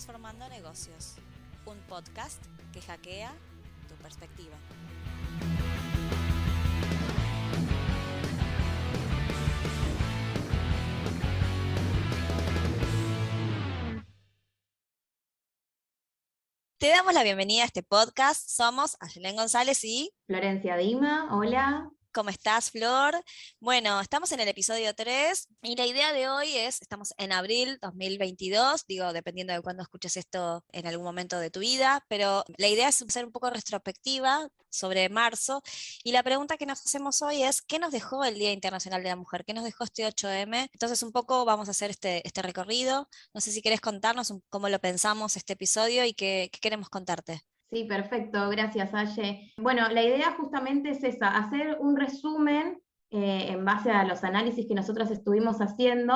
Transformando Negocios, un podcast que hackea tu perspectiva. Te damos la bienvenida a este podcast. Somos Ayelen González y Florencia Dima, hola. ¿cómo estás, Flor? Bueno, estamos en el episodio 3 y la idea de hoy estamos en abril 2022, digo, dependiendo de cuándo escuches esto en algún momento de tu vida, pero la idea es hacer un poco retrospectiva sobre marzo y la pregunta que nos hacemos hoy es, ¿qué nos dejó el Día Internacional de la Mujer? ¿Qué nos dejó este 8M? Entonces un poco vamos a hacer este recorrido. No sé si querés contarnos cómo lo pensamos este episodio y qué queremos contarte. Sí, perfecto, gracias, Aye. Bueno, la idea justamente es esa, hacer un resumen en base a los análisis que nosotros estuvimos haciendo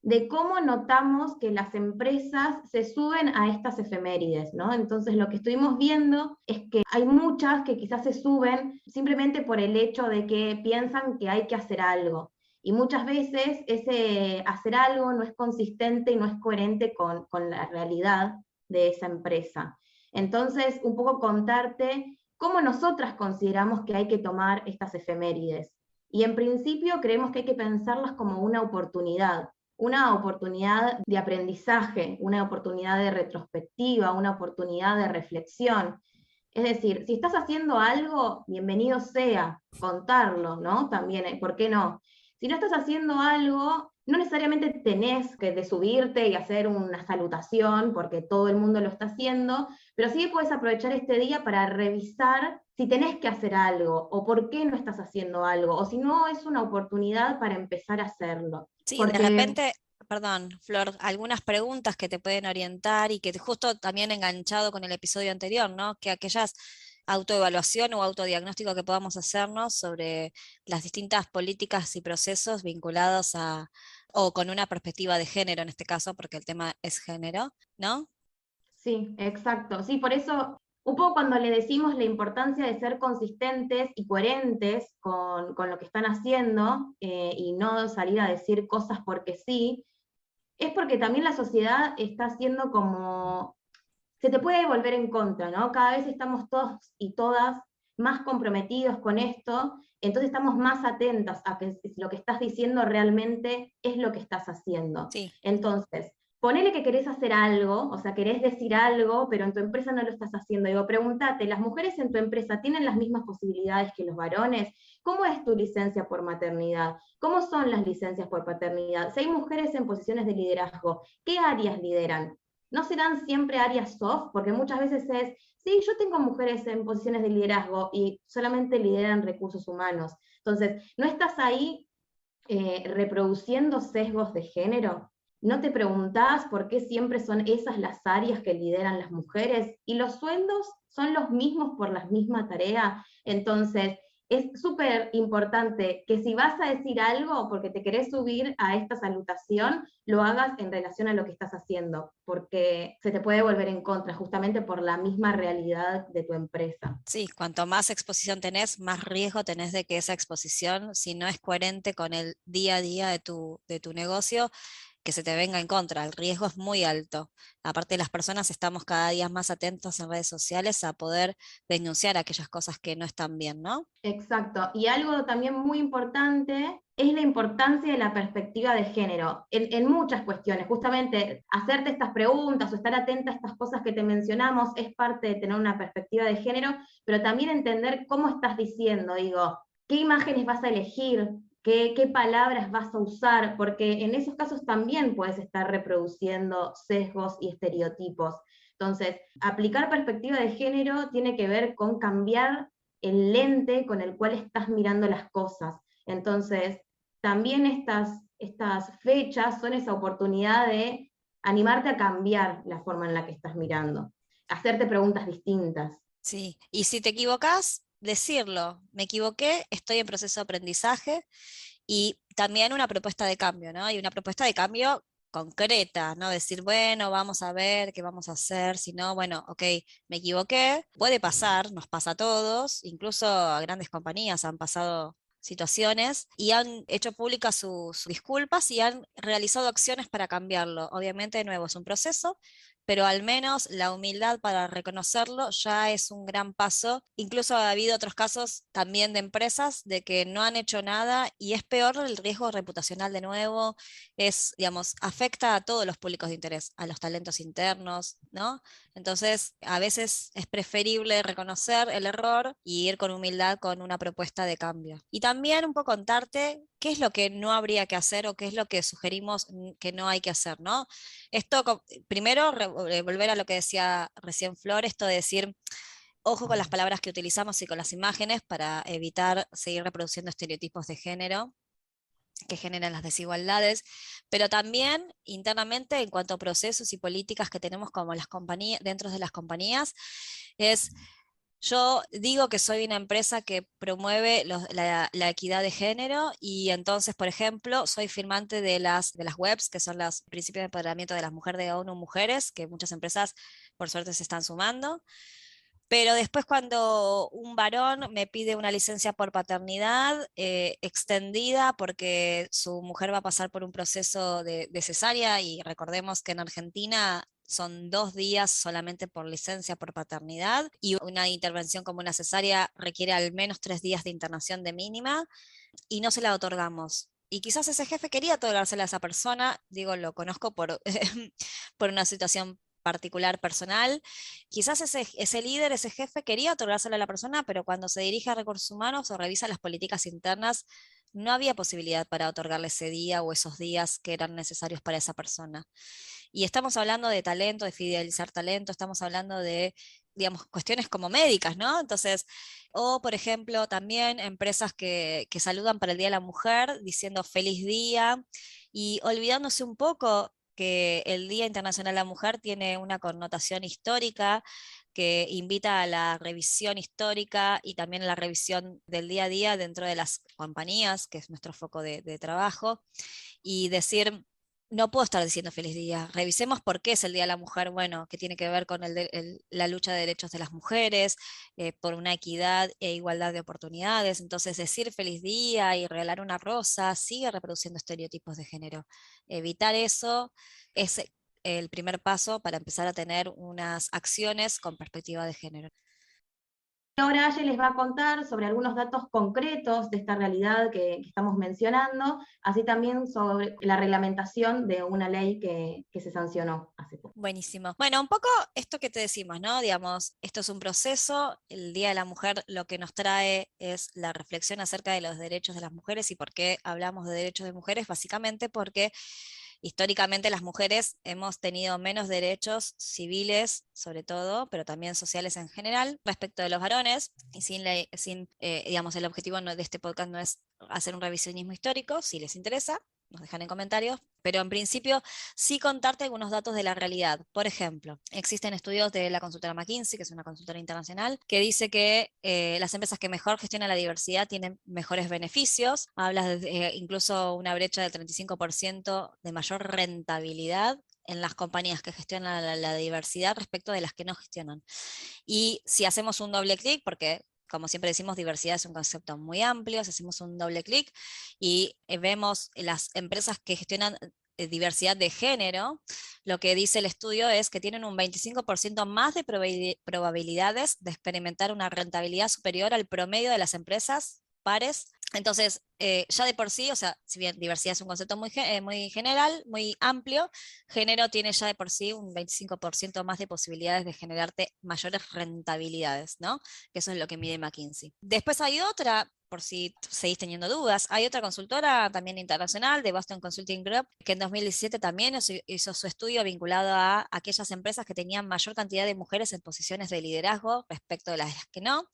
de cómo notamos que las empresas se suben a estas efemérides, ¿no? Entonces lo que estuvimos viendo es que hay muchas que quizás se suben simplemente por el hecho de que piensan que hay que hacer algo. Y muchas veces ese hacer algo no es consistente y no es coherente con la realidad de esa empresa. Entonces, un poco contarte cómo nosotras consideramos que hay que tomar estas efemérides. Y en principio creemos que hay que pensarlas como una oportunidad de aprendizaje, una oportunidad de retrospectiva, una oportunidad de reflexión. Es decir, si estás haciendo algo, bienvenido sea contarlo, ¿no? También, ¿por qué no? Si no estás haciendo algo, no necesariamente tenés que subirte y hacer una salutación, porque todo el mundo lo está haciendo, pero sí puedes aprovechar este día para revisar si tenés que hacer algo, o por qué no estás haciendo algo, o si no es una oportunidad para empezar a hacerlo. Sí, de Porque repente, perdón, Flor, algunas preguntas que te pueden orientar y que justo también enganchado con el episodio anterior, ¿no? Que aquellas autoevaluación o autodiagnóstico que podamos hacernos sobre las distintas políticas y procesos vinculados o con una perspectiva de género en este caso, porque el tema es género, ¿no? sí, exacto. Sí, por eso, un poco cuando le decimos la importancia de ser consistentes y coherentes con lo que están haciendo y no salir a decir cosas porque sí, es porque también la sociedad está haciendo como, se te puede volver en contra, ¿no? Cada vez estamos todos y todas más comprometidos con esto, entonces estamos más atentas a que lo que estás diciendo realmente es lo que estás haciendo. Sí. Entonces, ponele que querés hacer algo, o sea, querés decir algo, pero en tu empresa no lo estás haciendo. Digo, pregúntate, ¿las mujeres en tu empresa tienen las mismas posibilidades que los varones? ¿Cómo es tu licencia por maternidad? ¿Cómo son las licencias por paternidad? Si hay mujeres en posiciones de liderazgo, ¿qué áreas lideran? No serán siempre áreas soft, porque muchas veces es, sí, yo tengo mujeres en posiciones de liderazgo y solamente lideran recursos humanos. Entonces, ¿no estás ahí reproduciendo sesgos de género? ¿No te preguntás por qué siempre son esas las áreas que lideran las mujeres? Y los sueldos son los mismos por la misma tarea. Entonces, es súper importante que si vas a decir algo porque te querés subir a esta salutación, lo hagas en relación a lo que estás haciendo, porque se te puede volver en contra justamente por la misma realidad de tu empresa. Sí, cuanto más exposición tenés, más riesgo tenés de que esa exposición, si no es coherente con el día a día de tu negocio, que se te venga en contra. El riesgo es muy alto. Aparte, las personas estamos cada día más atentos en redes sociales a poder denunciar aquellas cosas que no están bien, ¿no? Exacto. Y algo también muy importante es la importancia de la perspectiva de género en muchas cuestiones. Justamente hacerte estas preguntas o estar atenta a estas cosas que te mencionamos es parte de tener una perspectiva de género, pero también entender cómo estás diciendo, digo, qué imágenes vas a elegir, qué palabras vas a usar, porque en esos casos también puedes estar reproduciendo sesgos y estereotipos. Entonces, aplicar perspectiva de género tiene que ver con cambiar el lente con el cual estás mirando las cosas. Entonces, también estas fechas son esa oportunidad de animarte a cambiar la forma en la que estás mirando, hacerte preguntas distintas. Sí. Y si te equivocas, decirlo. Me equivoqué, estoy en proceso de aprendizaje y también una propuesta de cambio, ¿no? Y una propuesta de cambio concreta, ¿no? Decir, bueno, vamos a ver qué vamos a hacer, si no, bueno, ok, me equivoqué, puede pasar, nos pasa a todos, incluso a grandes compañías han pasado situaciones y han hecho públicas sus disculpas y han realizado acciones para cambiarlo. Obviamente, de nuevo, es un proceso, pero al menos la humildad para reconocerlo ya es un gran paso. Incluso ha habido otros casos también de empresas de que no han hecho nada y es peor el riesgo reputacional de nuevo, es, digamos, afecta a todos los públicos de interés, a los talentos internos, ¿no? Entonces, a veces es preferible reconocer el error y ir con humildad con una propuesta de cambio. Y también un poco contarte qué es lo que no habría que hacer o qué es lo que sugerimos que no hay que hacer, ¿no? Esto, primero, volver a lo que decía recién Flor, esto de decir, ojo con las palabras que utilizamos y con las imágenes para evitar seguir reproduciendo estereotipos de género que generan las desigualdades, pero también internamente en cuanto a procesos y políticas que tenemos como las compañías, dentro de las compañías, es yo digo que soy una empresa que promueve la equidad de género y entonces, por ejemplo, soy firmante de las webs, que son los principios de empoderamiento de las mujeres de ONU Mujeres, que muchas empresas, por suerte, se están sumando. Pero después cuando un varón me pide una licencia por paternidad extendida porque su mujer va a pasar por un proceso de cesárea y recordemos que en Argentina son 2 días solamente por licencia por paternidad y una intervención como una cesárea requiere al menos 3 días de internación de mínima y no se la otorgamos. Y quizás ese jefe quería otorgársela a esa persona, digo, lo conozco por, por una situación particular personal. Quizás ese líder, ese jefe quería otorgársela a la persona, pero cuando se dirige a recursos humanos o revisa las políticas internas, no había posibilidad para otorgarle ese día o esos días que eran necesarios para esa persona. Y estamos hablando de talento, de fidelizar talento, estamos hablando de, digamos, cuestiones como médicas, ¿no? Entonces, o por ejemplo, también empresas que saludan para el Día de la Mujer diciendo feliz día y olvidándose un poco que el Día Internacional de la Mujer tiene una connotación histórica que invita a la revisión histórica y también a la revisión del día a día dentro de las compañías, que es nuestro foco de trabajo, y decir, no puedo estar diciendo feliz día. Revisemos por qué es el Día de la Mujer, bueno, que tiene que ver con la lucha de derechos de las mujeres, por una equidad e igualdad de oportunidades. Entonces, decir feliz día y regalar una rosa sigue reproduciendo estereotipos de género. Evitar eso es el primer paso para empezar a tener unas acciones con perspectiva de género. Ahora ella les va a contar sobre algunos datos concretos de esta realidad que estamos mencionando, así también sobre la reglamentación de una ley que se sancionó hace poco. Buenísimo. Bueno, un poco esto que te decimos, ¿no? Digamos, esto es un proceso. El Día de la Mujer lo que nos trae es la reflexión acerca de los derechos de las mujeres y por qué hablamos de derechos de mujeres, básicamente porque históricamente las mujeres hemos tenido menos derechos civiles, sobre todo, pero también sociales en general, respecto de los varones, y digamos, el objetivo de este podcast no es hacer un revisionismo histórico, si les interesa, nos dejan en comentarios, pero en principio sí contarte algunos datos de la realidad. Por ejemplo, existen estudios de la consultora McKinsey, que es una consultora internacional, que dice que las empresas que mejor gestionan la diversidad tienen mejores beneficios. Habla de incluso una brecha del 35% de mayor rentabilidad en las compañías que gestionan la diversidad respecto de las que no gestionan. Y si hacemos un doble clic, porque como siempre decimos, diversidad es un concepto muy amplio, si hacemos un doble clic y vemos las empresas que gestionan diversidad de género, lo que dice el estudio es que tienen un 25% más de probabilidades de experimentar una rentabilidad superior al promedio de las empresas pares. Entonces, ya de por sí, o sea, si bien diversidad es un concepto muy general, muy amplio, género tiene ya de por sí un 25% más de posibilidades de generarte mayores rentabilidades, ¿no? Que eso es lo que mide McKinsey. Después hay otra, por si seguís teniendo dudas, hay otra consultora también internacional de Boston Consulting Group, que en 2017 también hizo su estudio vinculado a aquellas empresas que tenían mayor cantidad de mujeres en posiciones de liderazgo respecto de las que no,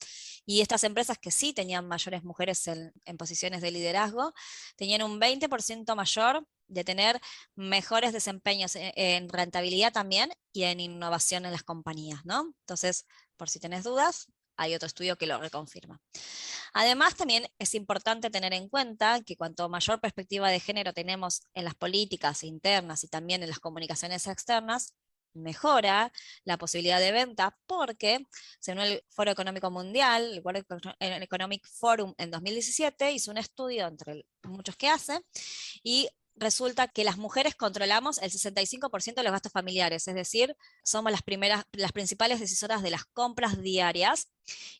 y estas empresas que sí tenían mayores mujeres en posiciones de liderazgo, tenían un 20% mayor de tener mejores desempeños en rentabilidad también y en innovación en las compañías, ¿no? Entonces, por si tenés dudas, hay otro estudio que lo reconfirma. Además, también es importante tener en cuenta que cuanto mayor perspectiva de género tenemos en las políticas internas y también en las comunicaciones externas, mejora la posibilidad de venta porque, según el Foro Económico Mundial, el World Economic Forum en 2017 hizo un estudio entre muchos que hace y resulta que las mujeres controlamos el 65% de los gastos familiares, es decir, somos las principales decisoras de las compras diarias,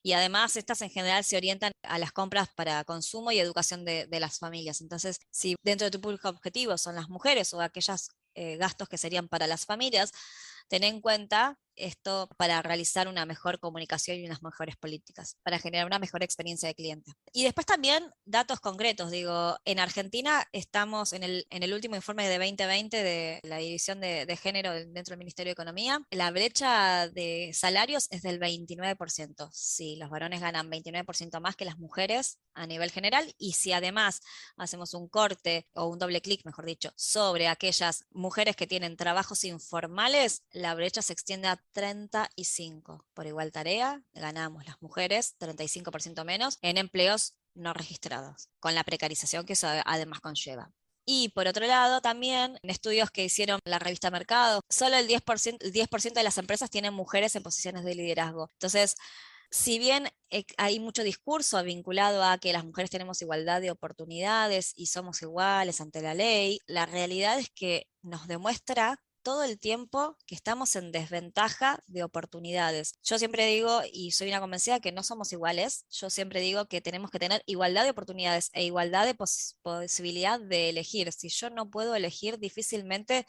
y además estas en general se orientan a las compras para consumo y educación de las familias. Entonces, si dentro de tu público objetivo son las mujeres o aquellos gastos que serían para las familias, ten en cuenta esto para realizar una mejor comunicación y unas mejores políticas, para generar una mejor experiencia de cliente. Y después también datos concretos, digo, en Argentina estamos en el último informe de 2020 de la división de género dentro del Ministerio de Economía, la brecha de salarios es del 29%. Sí, los varones ganan 29% más que las mujeres a nivel general, y si además hacemos un corte o un doble clic, mejor dicho, sobre aquellas mujeres que tienen trabajos informales, la brecha se extiende a 35. Por igual tarea, ganamos las mujeres 35% menos en empleos no registrados, con la precarización que eso además conlleva. Y por otro lado, también en estudios que hicieron la revista Mercado, solo el 10% de las empresas tienen mujeres en posiciones de liderazgo. Entonces, si bien hay mucho discurso vinculado a que las mujeres tenemos igualdad de oportunidades y somos iguales ante la ley, la realidad es que nos demuestra todo el tiempo que estamos en desventaja de oportunidades. Yo siempre digo, y soy una convencida, que no somos iguales. Yo siempre digo que tenemos que tener igualdad de oportunidades e igualdad de posibilidad de elegir. Si yo no puedo elegir, difícilmente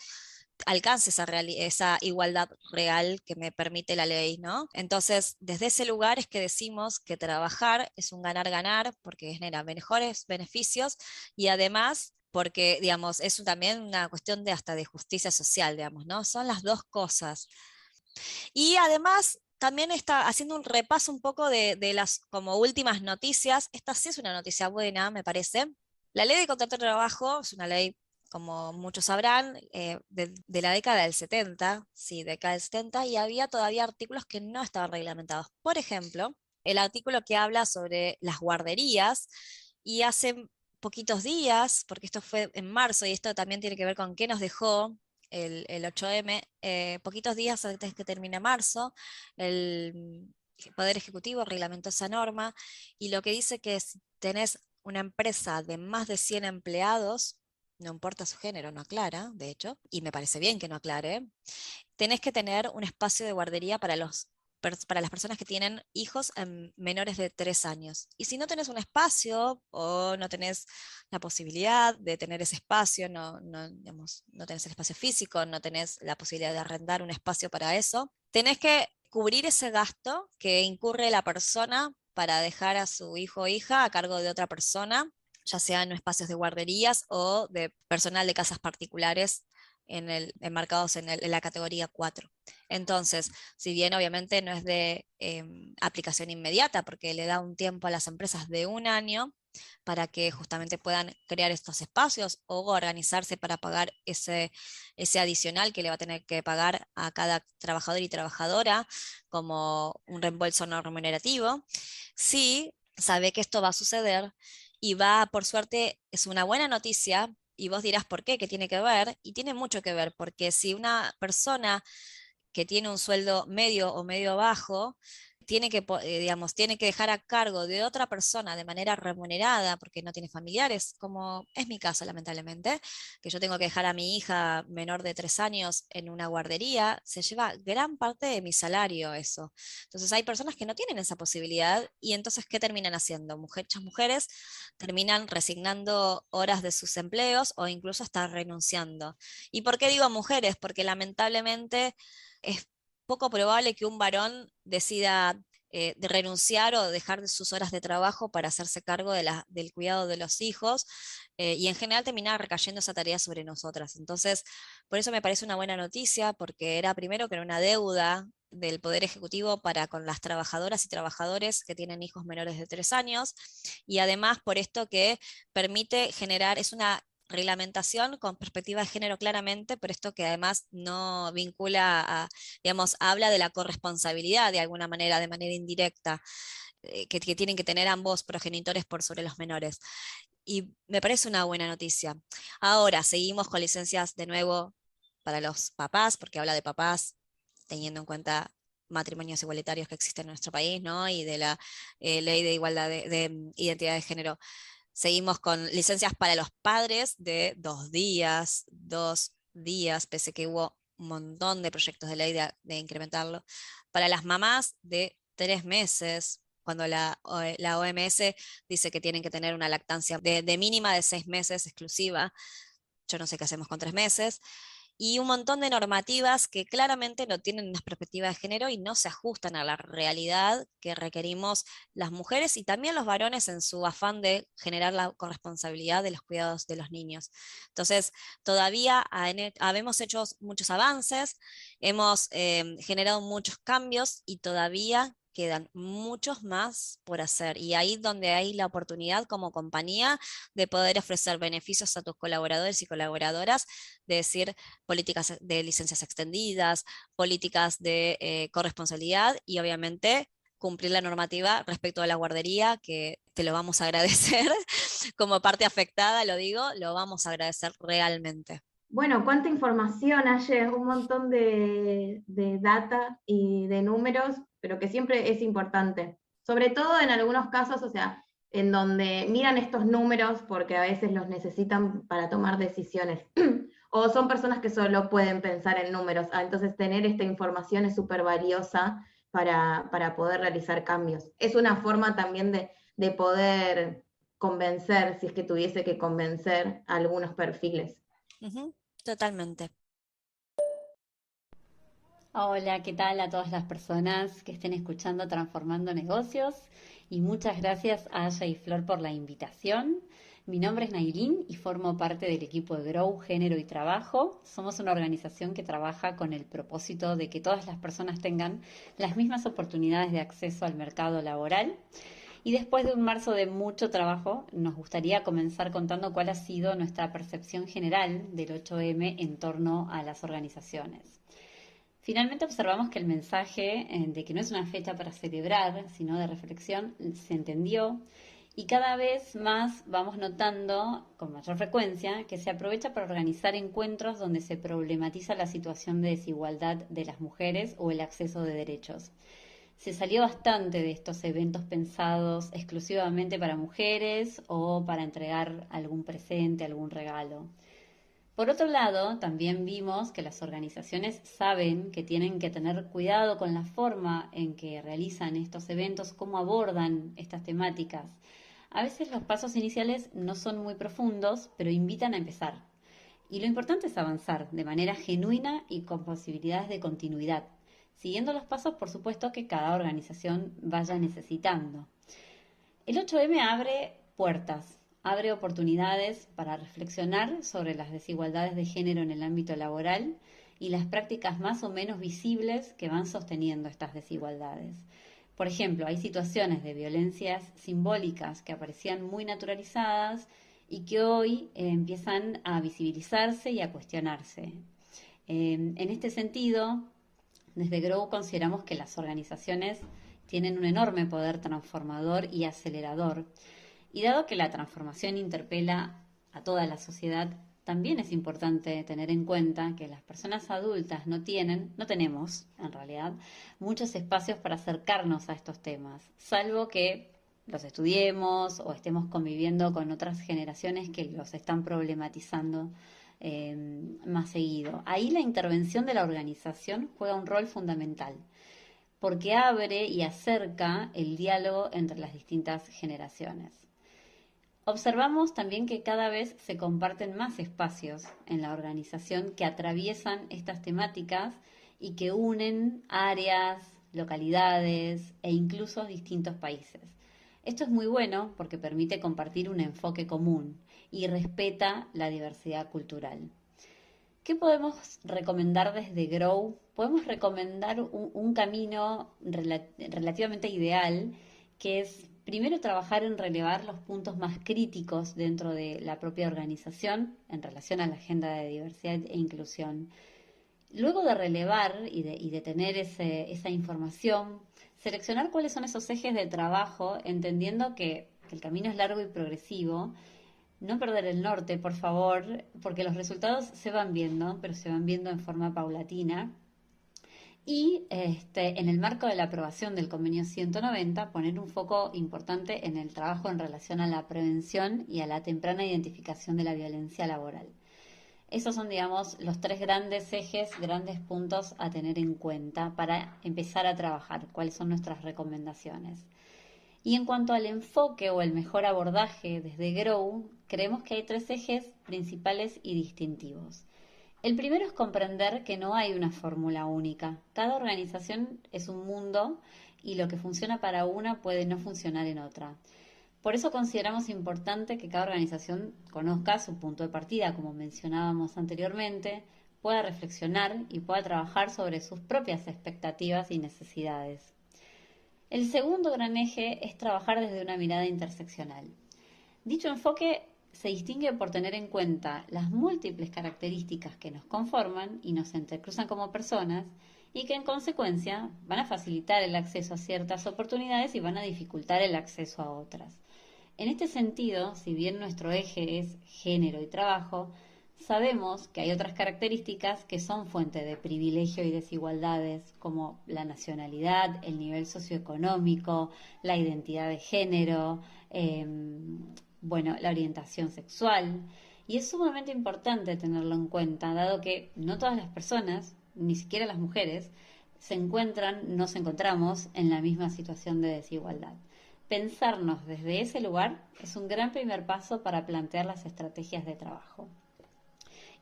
alcance esa igualdad real que me permite la ley, ¿no? Entonces, desde ese lugar es que decimos que trabajar es un ganar-ganar porque genera mejores beneficios, y además porque, digamos, es también una cuestión de hasta de justicia social, digamos, ¿no? Son las dos cosas. Y además, también está haciendo un repaso un poco de las como últimas noticias. Esta sí es una noticia buena, me parece. La ley de contrato de trabajo es una ley, como muchos sabrán, de la década del 70, sí, década del 70, y había todavía artículos que no estaban reglamentados. Por ejemplo, el artículo que habla sobre las guarderías, y hace poquitos días, porque esto fue en marzo y esto también tiene que ver con qué nos dejó el 8M, poquitos días antes que termine marzo, el Poder Ejecutivo reglamentó esa norma, y lo que dice que si tenés una empresa de más de 100 empleados, no importa su género, no aclara, de hecho, y me parece bien que no aclare, tenés que tener un espacio de guardería para las personas que tienen hijos menores de 3 años. Y si no tenés un espacio o no tenés la posibilidad de tener ese espacio, digamos, no tenés el espacio físico, no tenés la posibilidad de arrendar un espacio para eso, tenés que cubrir ese gasto que incurre la persona para dejar a su hijo o hija a cargo de otra persona, ya sea en espacios de guarderías o de personal de casas particulares enmarcados en la categoría 4. Entonces, si bien obviamente no es de aplicación inmediata, porque le da un tiempo a las empresas de un año para que justamente puedan crear estos espacios o organizarse para pagar ese adicional que le va a tener que pagar a cada trabajador y trabajadora como un reembolso no remunerativo, sí sabe que esto va a suceder, y por suerte, es una buena noticia. Y vos dirás por qué, qué tiene que ver, y tiene mucho que ver, porque si una persona que tiene un sueldo medio o medio bajo, digamos, tiene que dejar a cargo de otra persona de manera remunerada porque no tiene familiares, como es mi caso lamentablemente, que yo tengo que dejar a mi hija menor de 3 años en una guardería, se lleva gran parte de mi salario eso. Entonces hay personas que no tienen esa posibilidad, y entonces ¿qué terminan haciendo? Muchas mujeres terminan resignando horas de sus empleos o incluso hasta renunciando. ¿Y por qué digo mujeres? Porque lamentablemente es poco probable que un varón decida de renunciar o dejar de sus horas de trabajo para hacerse cargo del cuidado de los hijos, y en general terminar recayendo esa tarea sobre nosotras. Entonces, por eso me parece una buena noticia, porque era primero que era una deuda del Poder Ejecutivo para con las trabajadoras y trabajadores que tienen hijos menores de 3 años, y además por esto que permite generar, es una reglamentación con perspectiva de género claramente, pero esto que además no vincula digamos, habla de la corresponsabilidad de alguna manera, de manera indirecta, que tienen que tener ambos progenitores por sobre los menores. Y me parece una buena noticia. Ahora, seguimos con licencias de nuevo para los papás, porque habla de papás, teniendo en cuenta matrimonios igualitarios que existen en nuestro país, ¿no? Y de la ley de igualdad de identidad de género. Seguimos con licencias para los padres de 2 días, pese que hubo un montón de proyectos de ley de incrementarlo. Para las mamás de 3 meses, cuando la OMS dice que tienen que tener una lactancia de mínima de 6 meses exclusiva. Yo no sé qué hacemos con 3 meses, y un montón de normativas que claramente no tienen una perspectiva de género y no se ajustan a la realidad que requerimos las mujeres y también los varones en su afán de generar la corresponsabilidad de los cuidados de los niños. Entonces, todavía habemos hecho muchos avances, hemos generado muchos cambios y todavía quedan muchos más por hacer. Y ahí donde hay la oportunidad como compañía de poder ofrecer beneficios a tus colaboradores y colaboradoras, de decir, políticas de licencias extendidas, políticas de corresponsabilidad y obviamente cumplir la normativa respecto a la guardería, que te lo vamos a agradecer como parte afectada, lo digo, lo vamos a agradecer realmente. Bueno, cuánta información, Aye, un montón de data y de números, pero que siempre es importante. Sobre todo en algunos casos, o sea, en donde miran estos números porque a veces los necesitan para tomar decisiones. O son personas que solo pueden pensar en números. Entonces, tener esta información es súper valiosa para poder realizar cambios. Es una forma también de poder convencer, si es que tuviese que convencer a algunos perfiles. Totalmente. Hola, ¿qué tal a todas las personas que estén escuchando Transformando Negocios? Y muchas gracias a Aya y Flor por la invitación. Mi nombre es Nairín y formo parte del equipo de Grow, Género y Trabajo. Somos una organización que trabaja con el propósito de que todas las personas tengan las mismas oportunidades de acceso al mercado laboral. Y después de un marzo de mucho trabajo, nos gustaría comenzar contando cuál ha sido nuestra percepción general del 8M en torno a las organizaciones. Finalmente observamos que el mensaje de que no es una fecha para celebrar, sino de reflexión, se entendió y cada vez más vamos notando con mayor frecuencia que se aprovecha para organizar encuentros donde se problematiza la situación de desigualdad de las mujeres o el acceso de derechos. Se salió bastante de estos eventos pensados exclusivamente para mujeres o para entregar algún presente, algún regalo. Por otro lado, también vimos que las organizaciones saben que tienen que tener cuidado con la forma en que realizan estos eventos, cómo abordan estas temáticas. A veces los pasos iniciales no son muy profundos, pero invitan a empezar. Y lo importante es avanzar de manera genuina y con posibilidades de continuidad, siguiendo los pasos, por supuesto, que cada organización vaya necesitando. El 8M abre puertas, abre oportunidades para reflexionar sobre las desigualdades de género en el ámbito laboral y las prácticas más o menos visibles que van sosteniendo estas desigualdades. Por ejemplo, hay situaciones de violencias simbólicas que aparecían muy naturalizadas y que hoy empiezan a visibilizarse y a cuestionarse. En este sentido, desde Grow consideramos que las organizaciones tienen un enorme poder transformador y acelerador. Y dado que la transformación interpela a toda la sociedad, también es importante tener en cuenta que las personas adultas no tenemos, en realidad, muchos espacios para acercarnos a estos temas, salvo que los estudiemos o estemos conviviendo con otras generaciones que los están problematizando más seguido. Ahí la intervención de la organización juega un rol fundamental, porque abre y acerca el diálogo entre las distintas generaciones. Observamos también que cada vez se comparten más espacios en la organización que atraviesan estas temáticas y que unen áreas, localidades e incluso distintos países. Esto es muy bueno porque permite compartir un enfoque común y respeta la diversidad cultural. ¿Qué podemos recomendar desde Grow? Podemos recomendar un camino relativamente ideal, que es primero trabajar en relevar los puntos más críticos dentro de la propia organización en relación a la agenda de diversidad e inclusión. Luego de relevar y de tener esa información, seleccionar cuáles son esos ejes de trabajo, entendiendo que el camino es largo y progresivo. No perder el norte, por favor, porque los resultados se van viendo, pero se van viendo en forma paulatina. Y en el marco de la aprobación del convenio 190, poner un foco importante en el trabajo en relación a la prevención y a la temprana identificación de la violencia laboral. Esos son, digamos, los tres grandes ejes, grandes puntos a tener en cuenta para empezar a trabajar, cuáles son nuestras recomendaciones. Y en cuanto al enfoque o el mejor abordaje desde Grow, creemos que hay tres ejes principales y distintivos. El primero es comprender que no hay una fórmula única. Cada organización es un mundo y lo que funciona para una puede no funcionar en otra. Por eso consideramos importante que cada organización conozca su punto de partida, como mencionábamos anteriormente, pueda reflexionar y pueda trabajar sobre sus propias expectativas y necesidades. El segundo gran eje es trabajar desde una mirada interseccional. Dicho enfoque se distingue por tener en cuenta las múltiples características que nos conforman y nos entrecruzan como personas y que en consecuencia van a facilitar el acceso a ciertas oportunidades y van a dificultar el acceso a otras. En este sentido, si bien nuestro eje es género y trabajo, sabemos que hay otras características que son fuente de privilegio y desigualdades, como la nacionalidad, el nivel socioeconómico, la identidad de género, la orientación sexual. Y es sumamente importante tenerlo en cuenta, dado que no todas las personas, ni siquiera las mujeres, nos encontramos en la misma situación de desigualdad. Pensarnos desde ese lugar es un gran primer paso para plantear las estrategias de trabajo.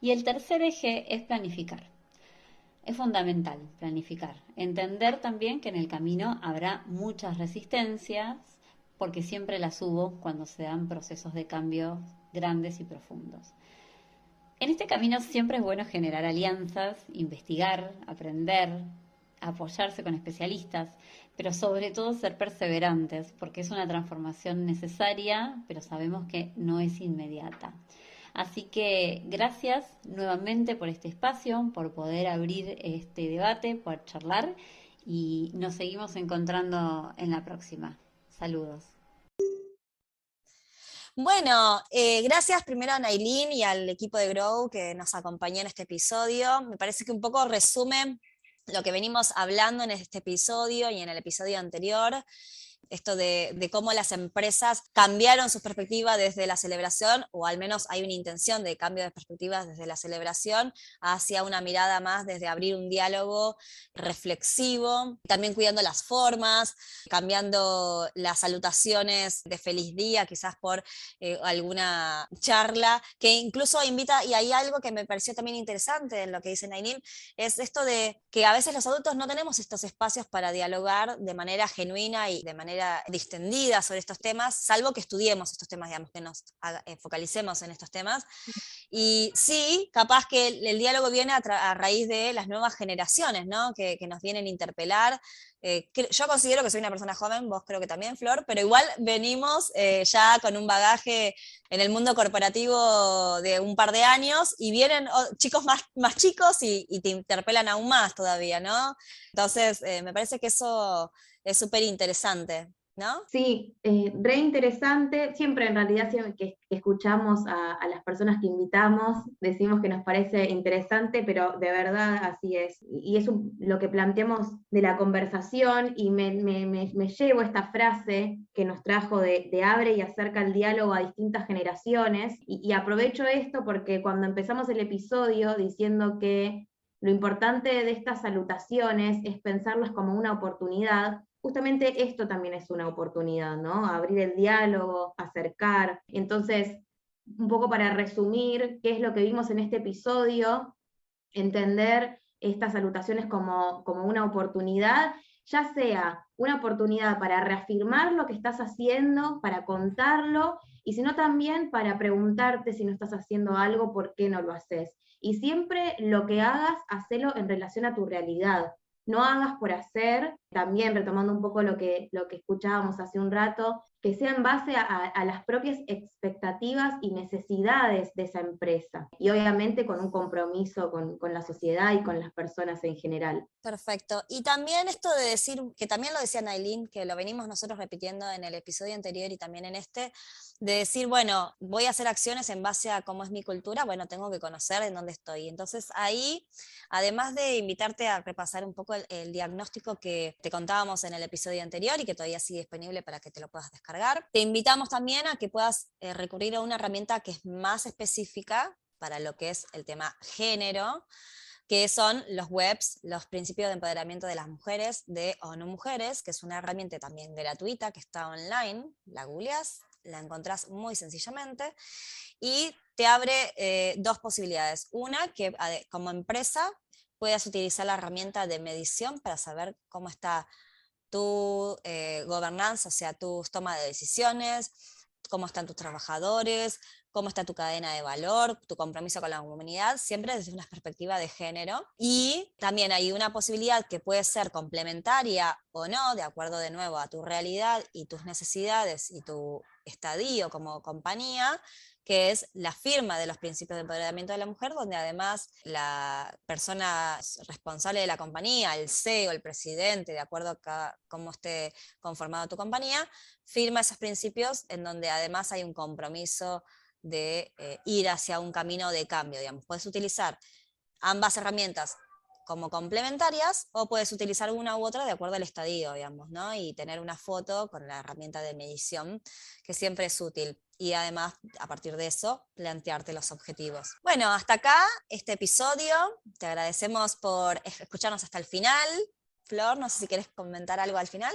Y el tercer eje es planificar. Es fundamental planificar. Entender también que en el camino habrá muchas resistencias, porque siempre las hubo cuando se dan procesos de cambio grandes y profundos. En este camino siempre es bueno generar alianzas, investigar, aprender, apoyarse con especialistas, pero sobre todo ser perseverantes, porque es una transformación necesaria, pero sabemos que no es inmediata. Así que gracias nuevamente por este espacio, por poder abrir este debate, por charlar, y nos seguimos encontrando en la próxima. Saludos. Bueno, gracias primero a Nailin y al equipo de Grow que nos acompañó en este episodio. Me parece que un poco resume lo que venimos hablando en este episodio y en el episodio anterior, esto de cómo las empresas cambiaron su perspectiva desde la celebración, o al menos hay una intención de cambio de perspectivas desde la celebración hacia una mirada más desde abrir un diálogo reflexivo, también cuidando las formas, cambiando las salutaciones de feliz día, quizás por alguna charla, que incluso invita, y hay algo que me pareció también interesante en lo que dice Nailin, es esto de que a veces los adultos no tenemos estos espacios para dialogar de manera genuina y de manera distendida sobre estos temas, salvo que estudiemos estos temas, digamos, que nos focalicemos en estos temas. Y sí, capaz que el diálogo viene a raíz de las nuevas generaciones, ¿no? Que nos vienen a interpelar. Yo considero que soy una persona joven, vos creo que también, Flor, pero igual venimos ya con un bagaje en el mundo corporativo de un par de años y vienen chicos más chicos y te interpelan aún más todavía, ¿no? Entonces, me parece que eso es súper interesante, ¿no? Sí, re interesante. Siempre en realidad siempre que escuchamos a las personas que invitamos, decimos que nos parece interesante, pero de verdad así es. Y es lo que planteamos de la conversación, y me llevo esta frase que nos trajo de abre y acerca el diálogo a distintas generaciones, y aprovecho esto porque cuando empezamos el episodio diciendo que lo importante de estas salutaciones es pensarlas como una oportunidad, justamente esto también es una oportunidad, ¿no? Abrir el diálogo, acercar. Entonces, un poco para resumir qué es lo que vimos en este episodio, entender estas salutaciones como una oportunidad, ya sea una oportunidad para reafirmar lo que estás haciendo, para contarlo, y si no también para preguntarte si no estás haciendo algo, por qué no lo haces. Y siempre lo que hagas, hacelo en relación a tu realidad. No hagas por hacer, también retomando un poco lo que escuchábamos hace un rato, que sea en base a las propias expectativas y necesidades de esa empresa, y obviamente con un compromiso con la sociedad y con las personas en general. Perfecto. Y también esto de decir, que también lo decía Nailin, que lo venimos nosotros repitiendo en el episodio anterior y también en este, de decir, bueno, voy a hacer acciones en base a cómo es mi cultura, bueno, tengo que conocer en dónde estoy. Entonces ahí, además de invitarte a repasar un poco el diagnóstico que te contábamos en el episodio anterior y que todavía sigue disponible para que te lo puedas descargar, te invitamos también a que puedas recurrir a una herramienta que es más específica para lo que es el tema género, que son los webs, los principios de empoderamiento de las mujeres, de ONU Mujeres, que es una herramienta también gratuita que está online, la googleás, la encontrás muy sencillamente, y te abre dos posibilidades. Una, que como empresa puedas utilizar la herramienta de medición para saber cómo está tu gobernanza, o sea, tu toma de decisiones, cómo están tus trabajadores, cómo está tu cadena de valor, tu compromiso con la comunidad, siempre desde una perspectiva de género. Y también hay una posibilidad que puede ser complementaria o no, de acuerdo de nuevo a tu realidad y tus necesidades y tu estadio como compañía, que es la firma de los principios de empoderamiento de la mujer, donde además la persona responsable de la compañía, el CEO, el presidente, de acuerdo a cómo esté conformado tu compañía, firma esos principios en donde además hay un compromiso de ir hacia un camino de cambio, digamos. Puedes utilizar ambas herramientas como complementarias o puedes utilizar una u otra de acuerdo al estadio, digamos, ¿no? Y tener una foto con la herramienta de medición, que siempre es útil. Y además, a partir de eso, plantearte los objetivos. Bueno, hasta acá este episodio. Te agradecemos por escucharnos hasta el final. Flor, no sé si quieres comentar algo al final.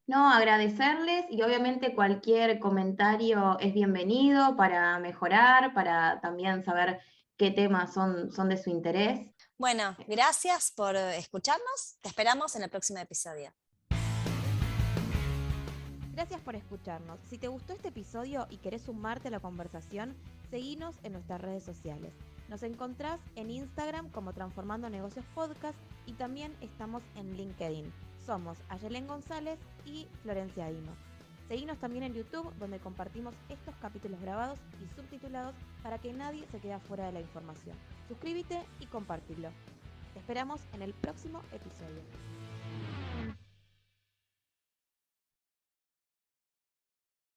No, agradecerles, y obviamente cualquier comentario es bienvenido para mejorar, para también saber qué temas son de su interés. Bueno, gracias por escucharnos. Te esperamos en el próximo episodio. Gracias por escucharnos. Si te gustó este episodio y querés sumarte a la conversación, seguinos en nuestras redes sociales. Nos encontrás en Instagram como Transformando Negocios Podcast y también estamos en LinkedIn. Somos Ayelen González y Florencia Dino. Seguinos también en YouTube, donde compartimos estos capítulos grabados y subtitulados para que nadie se quede afuera de la información. Suscríbete y compartilo. Te esperamos en el próximo episodio.